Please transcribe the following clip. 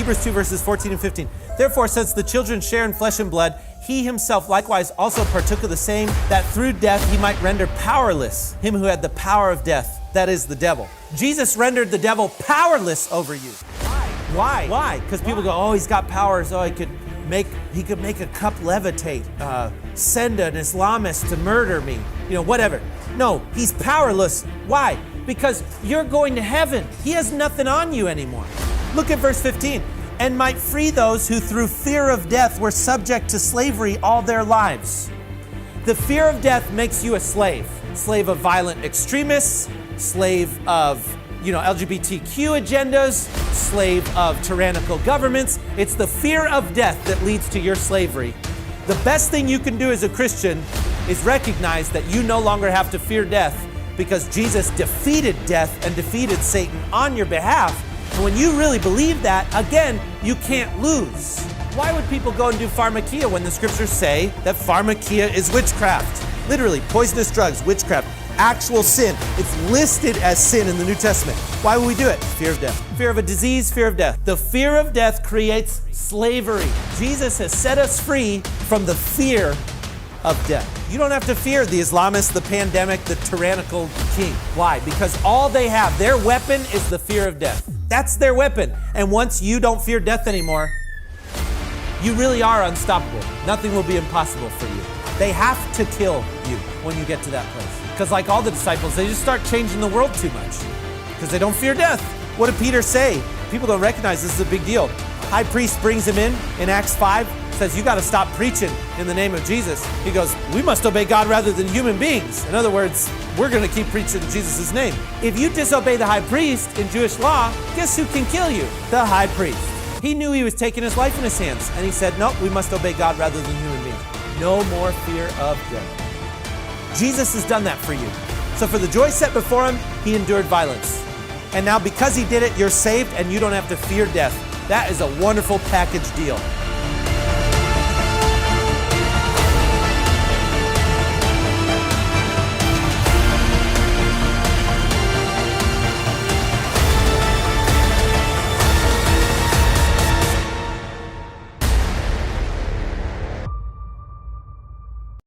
Hebrews 2 verses 14 and 15. Therefore, since the children share in flesh and blood, he himself likewise also partook of the same, that through death he might render powerless him who had the power of death, that is the devil. Jesus rendered the devil powerless over you. Why? Why? Because people go, oh, he's got powers. Oh, he could make a cup levitate, send an Islamist to murder me, whatever. No, he's powerless. Why? Because you're going to heaven. He has nothing on you anymore. Look at verse 15. And might free those who through fear of death were subject to slavery all their lives. The fear of death makes you a slave of violent extremists, slave of LGBTQ agendas, slave of tyrannical governments. It's the fear of death that leads to your slavery. The best thing you can do as a Christian is recognize that you no longer have to fear death because Jesus defeated death and defeated Satan on your behalf. And when you really believe that, again, you can't lose. Why would people go and do pharmakia when the scriptures say that pharmakia is witchcraft? Literally, poisonous drugs, witchcraft, actual sin. It's listed as sin in the New Testament. Why would we do it? Fear of death. Fear of a disease, fear of death. The fear of death creates slavery. Jesus has set us free from the fear of death. You don't have to fear the Islamists, the pandemic, the tyrannical king. Why? Because all they have, their weapon is the fear of death. That's their weapon. And once you don't fear death anymore, you really are unstoppable. Nothing will be impossible for you. They have to kill you when you get to that place. Because like all the disciples, they just start changing the world too much because they don't fear death. What did Peter say? People don't recognize this is a big deal. High priest brings him in Acts 5, says, you got to stop preaching in the name of Jesus. He goes, we must obey God rather than human beings. In other words, we're going to keep preaching Jesus' name. If you disobey the high priest in Jewish law, guess who can kill you? The high priest. He knew he was taking his life in his hands, and he said, no, we must obey God rather than human beings. No more fear of death. Jesus has done that for you. So for the joy set before him, he endured violence. And now because he did it, you're saved and you don't have to fear death. That is a wonderful package deal.